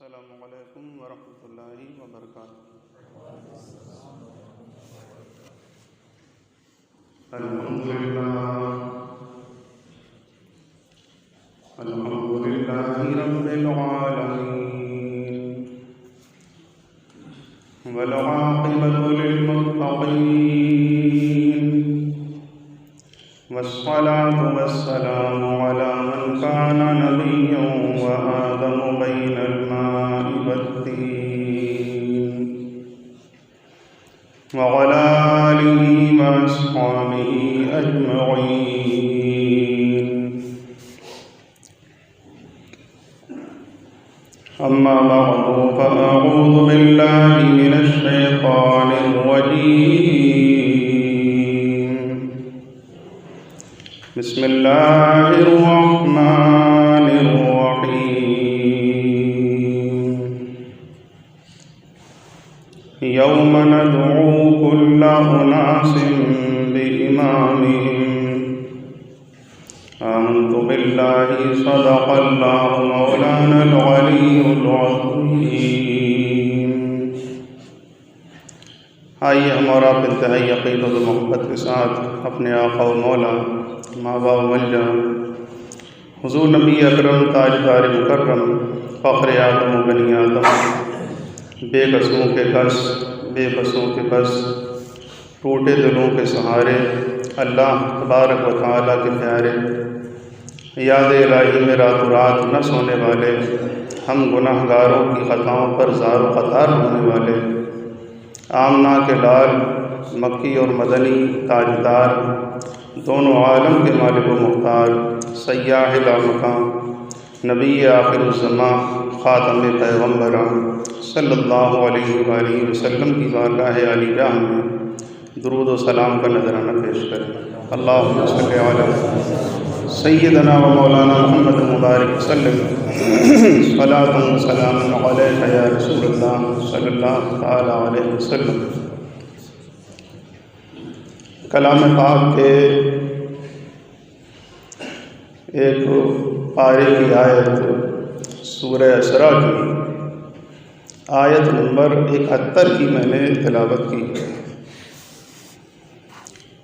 السلام علیکم ورحمۃ اللہ وبرکاتہ۔ الحمد للہ رب العالمین والعاقبۃ للمتقین والصلاة والسلام على من كان نبيا وآدم بين الماء والطين وعلى آله وأصحابه أجمعين، أما بعد فأعوذ بالله من الشيطان الرجيم، بسم اللہ الرحمن الرحیم، یوم ندعو کل اناس بإمامہم، آمنت باللہ صدق اللہ مولانا العلی العظیم۔ آئیے ہم اور آپ انتہائی عقیدت و محبت کے ساتھ اپنے آقا و مولا مابا و ملجا حضور نبی اکرم تاجدار مکرم فخر آدم و بنی آدم بے بسوں کے کس بے بسوں کے بس ٹوٹے دلوں کے سہارے اللہ تبارک و تعالیٰ کے پیارے یاد الہی میں رات و رات نہ سونے والے ہم گناہ گاروں کی خطاؤں پر زار و قطار ہونے والے آمنہ کے لال مکی اور مدنی تاجدار دونوں عالم کے مالک و مختار سیاح لامکان نبی آخر الزماں خاتم پیغمبران صلی اللہ علیہ وآلہ وسلم کی بارگاہ علی جاہ میں درود و سلام کا نذرانہ پیش کریں۔ اللہم صلی علی سیدنا و مولانا محمد مبارک وسلم، صلاۃ و سلام علیک یا رسول اللہ صلی اللہ تعالی علیہ وسلم۔ کلام پاک کے ایک پارے کی آیت سورہ اسراء کی آیت نمبر 71 کی میں نے تلاوت کی۔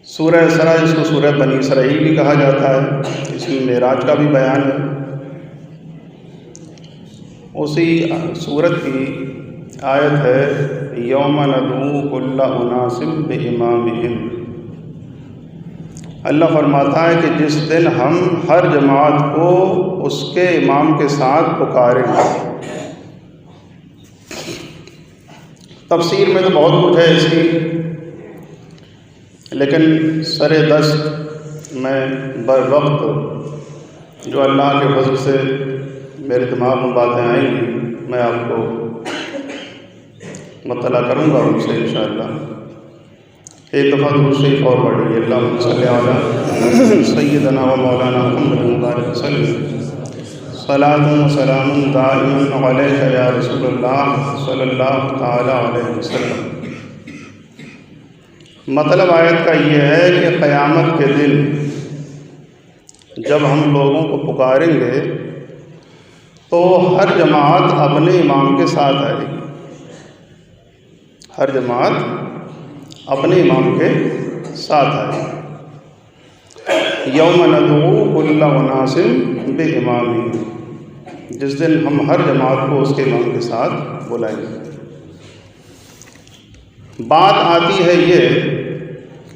سورہ اسراء اس کو سورہ بنی اسرائیل بھی کہا جاتا ہے، اس میں معراج کا بھی بیان ہے۔ اسی سورت کی آیت ہے یوم ندعو کل اناس بإمامہم۔ اللہ فرماتا ہے کہ جس دن ہم ہر جماعت کو اس کے امام کے ساتھ پکاریں گے۔ تفسیر میں تو بہت کچھ ہے اس کی، لیکن سر دست میں بر وقت جو اللہ کے فضل سے میرے دماغ میں باتیں آئیں گی میں آپ کو مطلع کروں گا ان سے انشاءاللہ۔ ایک دفعہ درود شریف اور پڑھیے، اللہم صلی علی سیدنا و مولانا محمد مبارک وسلم، صلاۃ و سلام دائما علیک یا رسول اللہ صلی اللہ تعالی علیہ وسلم۔ مطلب آیت کا یہ ہے کہ قیامت کے دن جب ہم لوگوں کو پکاریں گے تو ہر جماعت اپنے امام کے ساتھ آئے گی، ہر جماعت اپنے امام کے ساتھ آئے گی۔ یوم ندعو کل اناس بإمامہم، جس دن ہم ہر جماعت کو اس کے امام کے ساتھ بلائیں گے۔ بات آتی ہے یہ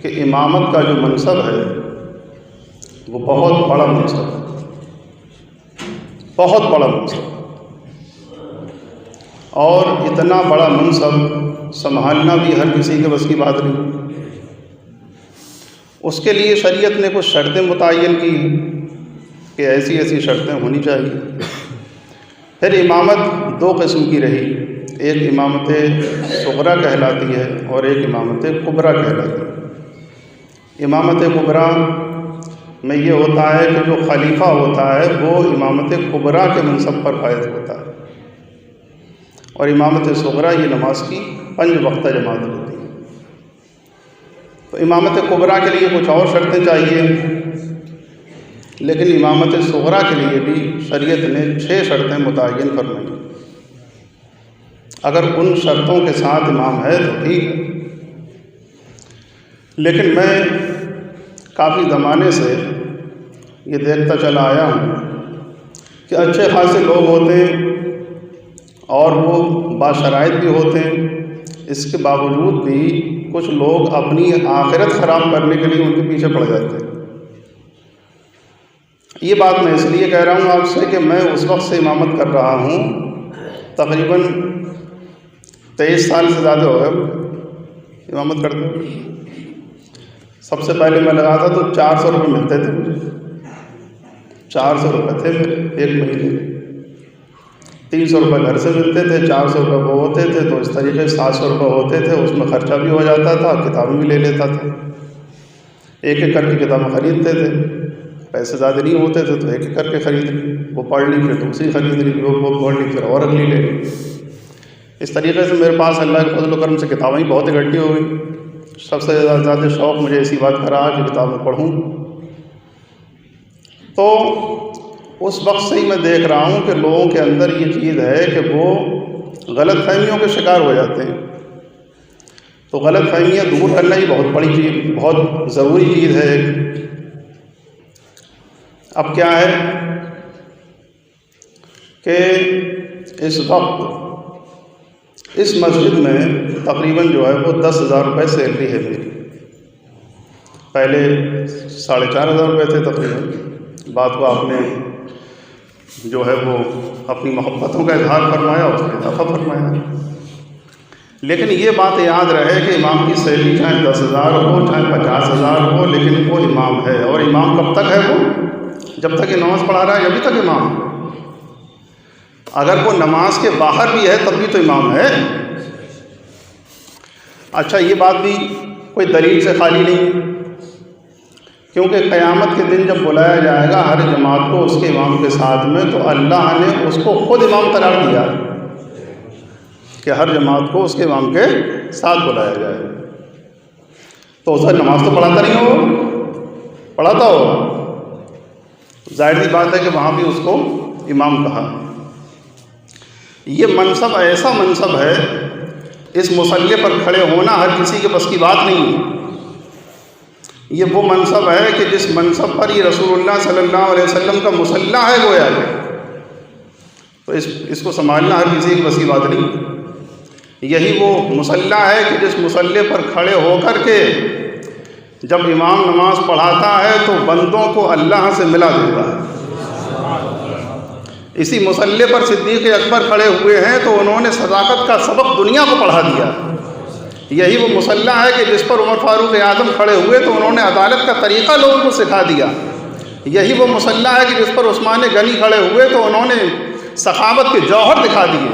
کہ امامت کا جو منصب ہے وہ بہت بڑا منصب ہے، بہت بڑا منصب، اور اتنا بڑا منصب سنبھالنا بھی ہر کسی کے بس کی بات نہیں۔ اس کے لیے شریعت نے کچھ شرطیں متعین کی کہ ایسی ایسی شرطیں ہونی چاہیے۔ پھر امامت دو قسم کی رہی، ایک امامت صغریٰ کہلاتی ہے اور ایک امامت کبریٰ کہلاتی ہے۔ امامت کبریٰ میں یہ ہوتا ہے کہ جو خلیفہ ہوتا ہے وہ امامت کبریٰ کے منصب پر فائز ہوتا ہے، اور امامت صغریٰ یہ نماز کی 5 وقتہ جماعت ہوتی ہے۔ تو امامت کبریٰ کے لیے کچھ اور شرطیں چاہیے، لیکن امامت صغریٰ کے لیے بھی شریعت نے 6 شرطیں متعین فرمائیں۔ اگر ان شرطوں کے ساتھ امام ہے تو ٹھیک ہے، لیکن میں کافی زمانے سے یہ دیکھتا چلا آیا ہوں کہ اچھے خاصے لوگ ہوتے ہیں اور وہ باشرائط بھی ہوتے ہیں، اس کے باوجود بھی کچھ لوگ اپنی آخرت خراب کرنے کے لیے ان کے پیچھے پڑ جاتے ہیں۔ یہ بات میں اس لیے کہہ رہا ہوں آپ سے کہ میں اس وقت سے امامت کر رہا ہوں، تقریباً 23 سال سے زیادہ ہو گئے امامت کرتے ہوئے۔ سب سے پہلے میں لگا تھا تو 400 روپے ملتے تھے مجھے، 400 روپے تھے میرے ایک مہینے میں، 300 روپے گھر سے ملتے تھے، 400 روپے وہ ہوتے تھے، تو اس طریقے سے 700 روپے ہوتے تھے، اس میں خرچہ بھی ہو جاتا تھا، کتابیں بھی لے لیتا تھا، ایک ایک کر کے کتابیں خریدتے تھے، پیسے زیادہ نہیں ہوتے تھے تو ایک ایک کر کے خرید لی، وہ پڑھ لی پھر دوسری خرید لی، وہ پڑھ لی پھر اور اگلی لے لی۔ اس طریقے سے میرے پاس اللہ کے فضل و کرم سے کتابیں ہی بہت اکٹھی ہو گئی۔ سب سے زیادہ شوق مجھے اسی بات کا رہا کہ کتابیں پڑھوں۔ تو اس وقت سے ہی میں دیکھ رہا ہوں کہ لوگوں کے اندر یہ چیز ہے کہ وہ غلط فہمیوں کے شکار ہو جاتے ہیں، تو غلط فہمیاں دور کرنا ہی بہت بڑی چیز، بہت ضروری چیز ہے۔ اب کیا ہے کہ اس وقت اس مسجد میں تقریباً جو ہے وہ 10,000 روپے سیلری ہے میری، پہلے 4,500 روپے تھے تقریباً، بات کو آپ نے جو ہے وہ اپنی محبتوں کا اظہار فرمایا، اس نے اضافہ فرمایا۔ لیکن یہ بات یاد رہے کہ امام کی سیلری چاہے 10,000 ہو چاہے 50,000 ہو، لیکن وہ امام ہے، اور امام کب تک ہے؟ وہ جب تک یہ نماز پڑھا رہا ہے ابھی تک امام ہے۔ اگر وہ نماز کے باہر بھی ہے تب بھی تو امام ہے۔ اچھا، یہ بات بھی کوئی دلیل سے خالی نہیں ہے، کیونکہ قیامت کے دن جب بلایا جائے گا ہر جماعت کو اس کے امام کے ساتھ میں، تو اللہ نے اس کو خود امام قرار دیا کہ ہر جماعت کو اس کے امام کے ساتھ بلایا جائے، تو اس وقت نماز تو پڑھاتا نہیں ہو، پڑھاتا ہو، ظاہر سی بات ہے کہ وہاں بھی اس کو امام کہا۔ یہ منصب ایسا منصب ہے، اس مصلی پر کھڑے ہونا ہر کسی کے بس کی بات نہیں ہے۔ یہ وہ منصب ہے کہ جس منصب پر یہ رسول اللہ صلی اللہ علیہ وسلم کا مصلی ہے گویا ہے، تو اس کو سنبھالنا ہر کسی کی بس کی بات نہیں۔ یہی وہ مصلی ہے کہ جس مصلی پر کھڑے ہو کر کے جب امام نماز پڑھاتا ہے تو بندوں کو اللہ سے ملا دیتا ہے۔ اسی مصلی پر صدیق اکبر کھڑے ہوئے ہیں تو انہوں نے صداقت کا سبق دنیا کو پڑھا دیا۔ یہی وہ مصلی ہے کہ جس پر عمر فاروق اعظم کھڑے ہوئے تو انہوں نے عدالت کا طریقہ لوگوں کو سکھا دیا۔ یہی وہ مصلی ہے کہ جس پر عثمان غنی کھڑے ہوئے تو انہوں نے سخاوت کے جوہر دکھا دیے۔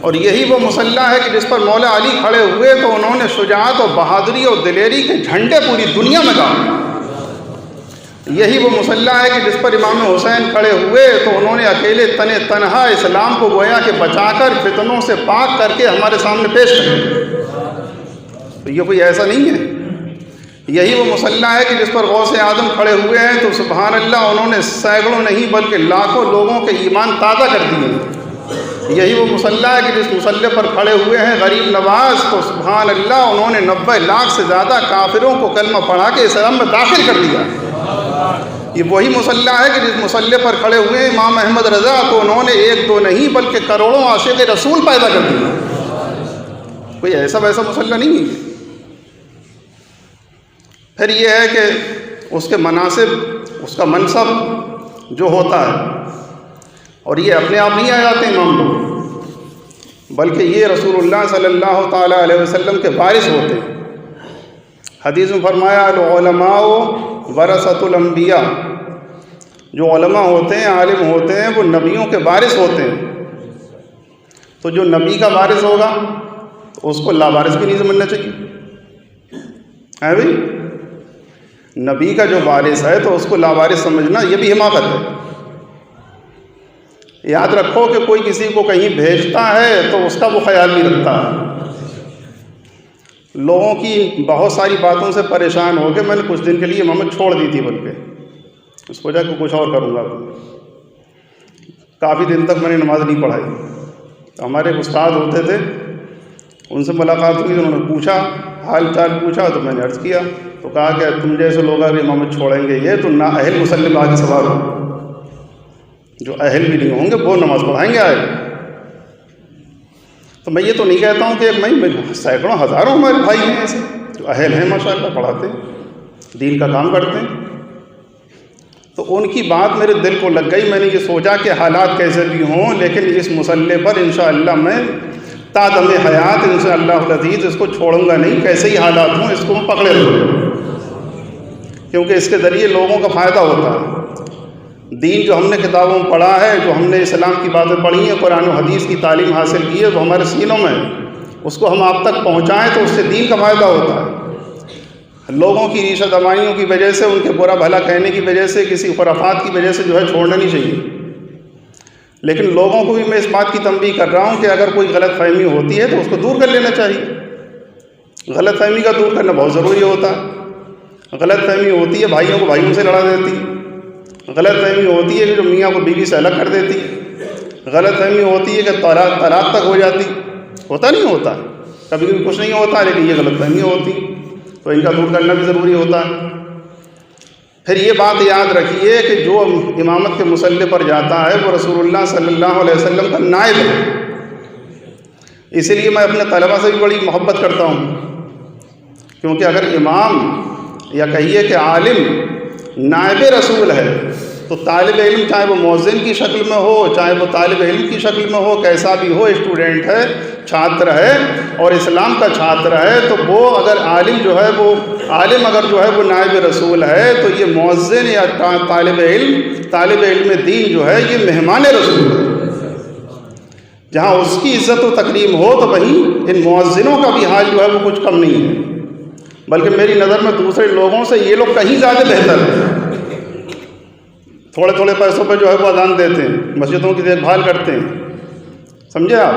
اور یہی وہ مصلی ہے کہ جس پر مولا علی کھڑے ہوئے تو انہوں نے شجاعت اور بہادری اور دلیری کے جھنڈے پوری دنیا میں گاڑے۔ یہی وہ مصلی ہے کہ جس پر امام حسین کھڑے ہوئے تو انہوں نے اکیلے تنہا اسلام کو گویا کہ بچا کر فتنوں سے پاک کر کے ہمارے سامنے پیش کر۔ تو یہ کوئی ایسا نہیں ہے۔ یہی وہ مصلی ہے کہ جس پر غوث اعظم کھڑے ہوئے ہیں تو سبحان اللہ انہوں نے سینکڑوں نہیں بلکہ لاکھوں لوگوں کے ایمان تازہ کر دیے۔ یہی وہ مصلی ہے کہ جس مصلی پر کھڑے ہوئے ہیں غریب نواز تو سبحان اللہ انہوں نے 90 لاکھ سے زیادہ کافروں کو کلمہ پڑھا کے اسلام میں داخل کر دیا۔ یہ وہی مصلی ہے کہ جس مصلی پر کھڑے ہوئے ہیں امام احمد رضا تو انہوں نے ایک دو نہیں بلکہ کروڑوں عاشق رسول پیدا کر دیا۔ کوئی ایسا ویسا مصلی نہیں ہے۔ پھر یہ ہے کہ اس کے مناسب، اس کا منصب جو ہوتا ہے، اور یہ اپنے آپ نہیں آ جاتے امام لوگ، بلکہ یہ رسول اللہ صلی اللہ تعالیٰ علیہ وسلم کے وارث ہوتے ہیں۔ حدیث میں فرمایا العلماء ورثۃ الانبیاء، جو علماء ہوتے ہیں، عالم ہوتے ہیں، وہ نبیوں کے وارث ہوتے ہیں۔ تو جو نبی کا وارث ہوگا تو اس کو لاوارث بھی نہیں سمجھنا چاہیے، ہے بھائی؟ نبی کا جو وارث ہے تو اس کو لاوارث سمجھنا یہ بھی حماقت ہے۔ یاد رکھو کہ کوئی کسی کو کہیں بھیجتا ہے تو اس کا وہ خیال نہیں رکھتا۔ لوگوں کی بہت ساری باتوں سے پریشان ہو کے میں نے کچھ دن کے لیے امامت چھوڑ دی تھی، بلکہ اس وجہ کو کچھ اور کروں گا۔ کافی دن تک میں نے نماز نہیں پڑھائی۔ ہمارے استاد ہوتے تھے ان سے ملاقات ہوئی، انہوں نے پوچھا، حال چال پوچھا، تو میں نے عرض کیا، تو کہا کہ تم جیسے لوگ اگر امامت چھوڑیں گے یہ تو نا اہل مسلم آگے سوال ہو، جو اہل بھی نہیں ہوں گے وہ نماز پڑھائیں گے آئے۔ تو میں یہ تو نہیں کہتا ہوں کہ میں سینکڑوں ہزاروں ہمارے بھائی ہیں ایسے جو اہل ہیں، ماشاءاللہ پڑھاتے ہیں، دین کا کام کرتے ہیں۔ تو ان کی بات میرے دل کو لگ گئی، میں نے یہ سوچا کہ حالات کیسے بھی ہوں لیکن اس مسئلے پر انشاءاللہ میں تا دم حیات انشاءاللہ العزیز اس کو چھوڑوں گا نہیں، کیسے ہی حالات ہوں اس کو میں پکڑے رہوں، کیونکہ اس کے ذریعے لوگوں کا فائدہ ہوتا ہے۔ دین جو ہم نے کتابوں میں پڑھا ہے، جو ہم نے اسلام کی باتیں پڑھی ہیں، قرآن و حدیث کی تعلیم حاصل کی ہے، وہ ہمارے سینوں میں اس کو ہم آپ تک پہنچائیں تو اس سے دین کا فائدہ ہوتا ہے۔ لوگوں کی ریشہ دمائیوں کی وجہ سے، ان کے برا بھلا کہنے کی وجہ سے، کسی خرافات کی وجہ سے جو ہے چھوڑنا نہیں چاہیے، لیکن لوگوں کو بھی میں اس بات کی تنبیہ کر رہا ہوں کہ اگر کوئی غلط فہمی ہوتی ہے تو اس کو دور کر لینا چاہیے۔ غلط فہمی کا دور کرنا بہت ضروری ہوتا ہے۔ غلط فہمی ہوتی ہے بھائیوں کو بھائیوں سے لڑا دیتی ہے، غلط فہمی ہوتی ہے کہ جو میاں کو بیوی سے الگ کر دیتی ہے، غلط فہمی ہوتی ہے کہ طلاق تک ہو جاتی، ہوتا نہیں ہوتا، کبھی کبھی کچھ نہیں ہوتا لیکن یہ غلط فہمی ہوتی، تو ان کا دور کرنا بھی ضروری ہوتا ہے۔ پھر یہ بات یاد رکھیے کہ جو امامت کے مسئلے پر جاتا ہے وہ رسول اللہ صلی اللہ علیہ وسلم کا نائب ہے، اسی لیے میں اپنے طلبہ سے بھی بڑی محبت کرتا ہوں، کیونکہ اگر امام یا کہیے کہ عالم نائب رسول ہے تو طالب علم چاہے وہ مؤذن کی شکل میں ہو، چاہے وہ طالب علم کی شکل میں ہو، کیسا بھی ہو، اسٹوڈنٹ ہے، چھاتر ہے اور اسلام کا چھاتر ہے، تو وہ اگر عالم جو ہے وہ عالم اگر جو ہے وہ نائب رسول ہے تو یہ مؤذن یا طالب علم دین جو ہے یہ مہمان رسول ہے۔ جہاں اس کی عزت و تکریم ہو تو وہیں ان مؤذنوں کا بھی حال جو ہے وہ کچھ کم نہیں ہے، بلکہ میری نظر میں دوسرے لوگوں سے یہ لوگ کہیں زیادہ بہتر ہیں۔ تھوڑے تھوڑے پیسوں پہ جو ہے وہ اذان دیتے ہیں، مسجدوں کی دیکھ بھال کرتے ہیں، سمجھے آپ؟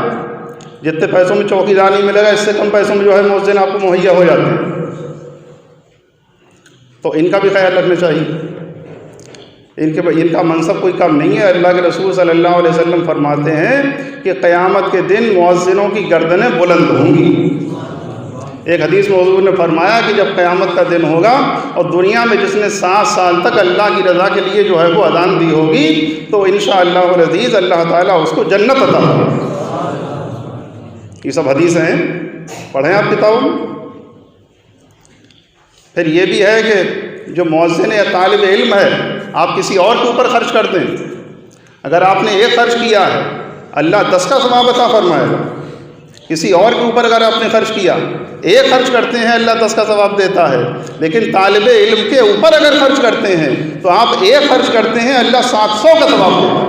جتنے پیسوں میں چوکیدار نہیں ملے گا اس سے کم پیسوں میں جو ہے مؤذن آپ کو مہیا ہو جاتے ہیں، تو ان کا بھی خیال رکھنا چاہیے۔ ان کا منصب کوئی کم نہیں ہے۔ اللہ کے رسول صلی اللہ علیہ وسلم فرماتے ہیں کہ قیامت کے دن مؤذنوں کی گردنیں بلند ہوں گی۔ ایک حدیث میں حضور نے فرمایا کہ جب قیامت کا دن ہوگا اور دنیا میں جس نے 7 سال تک اللہ کی رضا کے لیے جو ہے وہ اذان دی ہوگی تو انشاءاللہ العزیز اللہ تعالیٰ اس کو جنت عطا ہوگی۔ یہ سب حدیثیں ہیں، پڑھیں آپ کتابوں میں۔ پھر یہ بھی ہے کہ جو مؤذن یا طالب علم ہے، آپ کسی اور کے اوپر خرچ کرتے ہیں، اگر آپ نے 1 خرچ کیا ہے اللہ 10 کا ثواب عطا فرمائے گا۔ کسی اور کے اوپر اگر آپ نے خرچ کیا، 1 خرچ کرتے ہیں اللہ 10 کا ثواب دیتا ہے، لیکن طالب علم کے اوپر اگر خرچ کرتے ہیں تو آپ 1 خرچ کرتے ہیں اللہ 700 کا ثواب دیتا ہے۔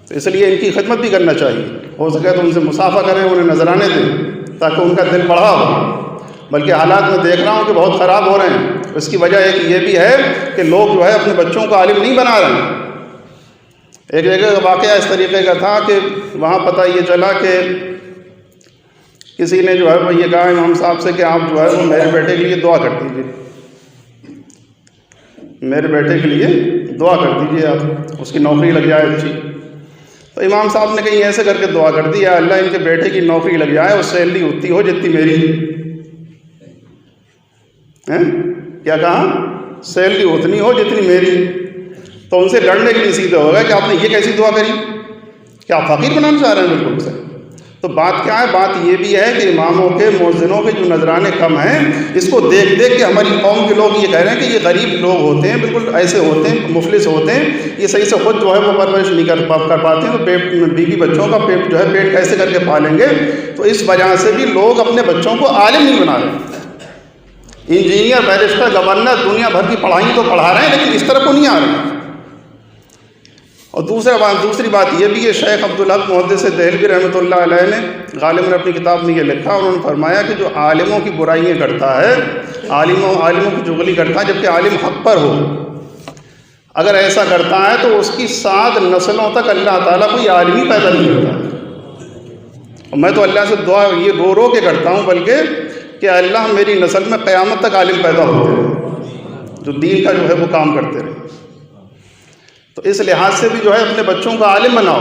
تو اس لیے ان کی خدمت بھی کرنا چاہیے، ہو سکے تو ان سے مصافحہ کریں، انہیں نذرانے دیں تاکہ ان کا دل بڑھا ہو۔ بلکہ حالات میں دیکھ رہا ہوں کہ بہت خراب ہو رہے ہیں، اس کی وجہ ایک یہ بھی ہے کہ لوگ جو ہے اپنے بچوں کو عالم نہیں بنا رہے ہیں۔ ایک جگہ کا واقعہ اس طریقے کا تھا کہ وہاں پتہ یہ چلا کہ کسی نے جو ہے وہ یہ کہا امام صاحب سے کہ آپ جو ہے وہ میرے بیٹے کے لیے دعا کر دیجیے، میرے بیٹے کے لیے دعا کر دیجیے، آپ اس کی نوکری لگ جائے اچھی۔ تو امام صاحب نے کہیں ایسے کر کے دعا کر دی، اللہ ان کے بیٹے کی نوکری لگ جائے اور سیلری اتنی ہو جتنی میری ہے۔ کیا کہا؟ سیلری اتنی ہو جتنی میری۔ تو ان سے لڑنے کے لیے سیدھے ہوگا کہ آپ نے یہ کیسی دعا کری، کیا آپ فقیر بنانا چاہ رہے ہیں؟ بالکل سے۔ تو بات کیا ہے؟ بات یہ بھی ہے کہ اماموں کے مؤذنوں کے جو نذرانے کم ہیں، اس کو دیکھ دیکھ کے ہماری قوم کے لوگ یہ کہہ رہے ہیں کہ یہ غریب لوگ ہوتے ہیں، بالکل ایسے ہوتے ہیں، مفلس ہوتے ہیں، یہ صحیح سے خود جو ہے وہ پرورش نہیں کر پاتے ہیں، تو پیٹ بیوی بچوں کا پیٹ جو ہے پیٹ کیسے کر کے پالیں گے؟ تو اس وجہ سے بھی لوگ اپنے بچوں کو عالم نہیں بنا رہے۔ انجینئر، بیرسٹر، گورنر، دنیا بھر کی پڑھائی تو پڑھا رہے ہیں لیکن اس طرح کو نہیں آ رہے۔ اور دوسری بات یہ بھی ہے، شیخ عبدالحق محدث دہلوی رحمۃ اللہ علیہ نے غالباً نے اپنی کتاب میں یہ لکھا، انہوں نے فرمایا کہ جو عالموں کی برائیاں کرتا ہے، عالموں کی چغلی کرتا ہے جبکہ عالم حق پر ہو، اگر ایسا کرتا ہے تو اس کی 7 نسلوں تک اللہ تعالیٰ کوئی عالم ہی پیدا نہیں ہوتا ہے۔ اور میں تو اللہ سے دعا یہ رو کے کرتا ہوں بلکہ کہ اللہ میری نسل میں قیامت تک عالم پیدا ہوتے رہے جو دین کا جو ہے وہ کام کرتے رہے۔ تو اس لحاظ سے بھی جو ہے اپنے بچوں کو عالم بناؤ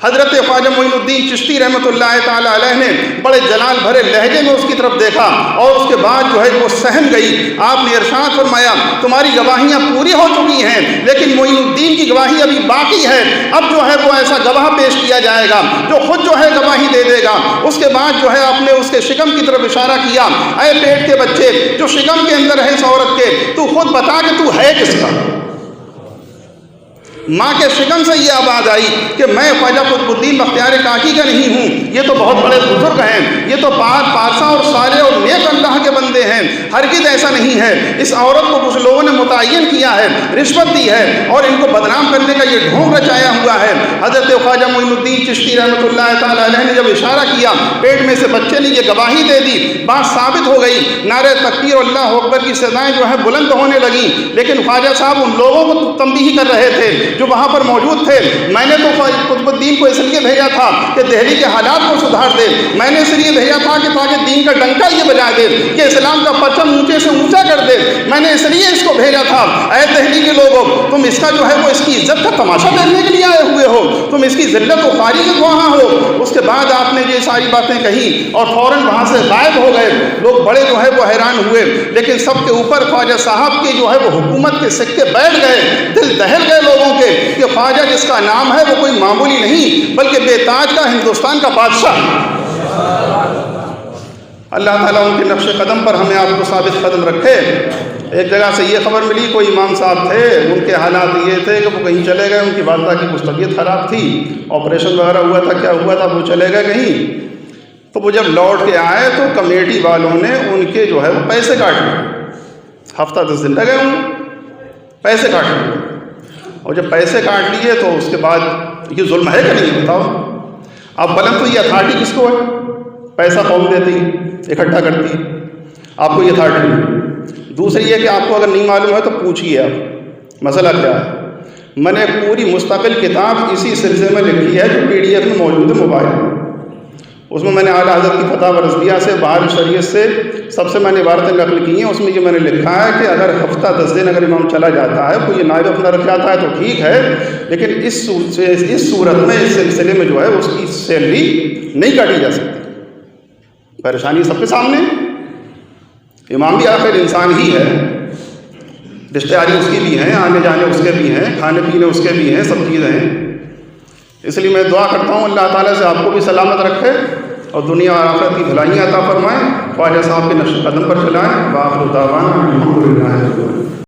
حضرت خواجہ معین الدین چشتی رحمۃ اللہ تعالیٰ علیہ نے بڑے جلال بھرے لہجے میں اس کی طرف دیکھا اور اس کے بعد جو ہے وہ سہم گئی. آپ نے ارشاد فرمایا تمہاری گواہیاں پوری ہو چکی ہیں لیکن معین الدین کی گواہی ابھی باقی ہے. اب جو ہے وہ ایسا گواہ پیش کیا جائے گا جو خود جو ہے گواہی دے دے گا. اس کے بعد جو ہے آپ نے اس کے شکم کی طرف اشارہ کیا. اے پیٹ کے بچے جو شکم کے اندر ہے اس عورت کے, تو خود بتا کہ تو ہے کس کا. ماں کے شکم سے یہ آواز آئی کہ میں خواجہ قطب الدین بختیار کاکی کا نہیں ہوں, یہ تو بہت بڑے بزرگ ہیں, یہ تو پارسا اور صالح اور نیک اللہ کے بندے ہیں. ہرگز ایسا نہیں ہے. اس عورت کو کچھ لوگوں نے متعین کیا ہے, رشوت دی ہے اور ان کو بدنام کرنے کا یہ ڈھونگ رچایا ہوا ہے. حضرت خواجہ معین الدین چشتی رحمۃ اللہ تعالیٰ علیہ نے جب اشارہ کیا, پیٹ میں سے بچے نے یہ گواہی دے دی, بات ثابت ہو گئی. نعرہ تکبیر اور اللہ اکبر کی صدائیں جو ہے بلند ہونے لگیں. لیکن خواجہ صاحب ان لوگوں کو تنبیہ کر رہے تھے جو وہاں پر موجود تھے. میں نے تو قطب الدین کو اس لیے بھیجا تھا کہ دہلی کے حالات کو سدھار دے. میں نے اس لیے بھیجا تھا کہ تاکہ دین کا ڈنکا یہ بجا دے, کہ اسلام کا پرچم اونچے سے اونچا کر دے. میں نے اس لیے اس کو بھیجا تھا. اے دہلی کے لوگوں, تم اس کا جو ہے وہ اس کی عزت کا تماشا دیکھنے کے لیے آئے ہوئے ہو, تم اس کی ذلت و خواری کے گواہ ہو. اس کے بعد آپ نے یہ ساری باتیں کہیں اور فوراً وہاں سے غائب ہو گئے. لوگ بڑے جو ہے وہ حیران ہوئے, لیکن سب کے اوپر خواجہ صاحب کے جو ہے وہ حکومت کے سکے بیٹھ گئے. دل دہل گئے لوگوں کے کہ خواجہ جس کا نام ہے وہ کوئی معمولی نہیں بلکہ بے تاج کا ہندوستان کا بادشاہ. اللہ تعالیٰ ان کے نقش قدم پر ہمیں آپ کو ثابت قدم رکھے. ایک جگہ سے یہ خبر ملی, کوئی امام صاحب تھے, ان کے حالات یہ تھے کہ وہ کہیں چلے گئے, ان کی والدہ کی کچھ طبیعت خراب تھی, آپریشن وغیرہ ہوا تھا, کیا ہوا تھا, وہ چلے گئے کہیں. تو وہ جب لوٹ کے آئے تو کمیٹی والوں نے ان کے جو ہے وہ پیسے کاٹ لیے. ہفتہ 10 دن لگے ان پیسے کاٹ لیے. اور جب پیسے کاٹ لیے تو اس کے بعد یہ ظلم ہے کہ نہیں بتاؤ. اب بلند تو یہ اتھارٹی کس کو ہے, پیسہ قوم دیتی اکٹھا کرتی, آپ کو یہ اتھارٹی نہیں. دوسری یہ کہ آپ کو اگر نہیں معلوم ہے تو پوچھیے آپ مسئلہ کیا ہے. میں نے پوری مستقل کتاب اسی سلسلے میں لکھی ہے جو PDF میں موجود ہے موبائل میں. اس میں نے اعلیٰ حضرت کی فتح و رضویہ سے, بہار شریعت سے سب سے میں نے عبارتیں نقل کی ہیں. اس میں یہ میں نے لکھا ہے کہ اگر ہفتہ 10 دن اگر امام چلا جاتا ہے, کوئی نائب اپنا رکھ جاتا ہے تو ٹھیک ہے, لیکن اس صورت میں اس سلسلے میں جو ہے اس کی سیلری نہیں کاٹی جا سکتی. پریشانی سب کے سامنے. امام بھی آخر انسان ہی ہے, رشتے داری اس کی بھی ہیں, آنے جانے اس کے بھی ہیں, کھانے پینے اس کے بھی ہیں, سب چیزیں ہیں. اس لیے میں دعا کرتا ہوں اللہ تعالیٰ سے آپ کو بھی سلامت رکھے اور دنیا اور آخرت کی بھلائیاں عطا فرمائیں. خواجہ صاحب کے نقش قدم پر چلائیں. وآخر دعوانا الحمدللہ.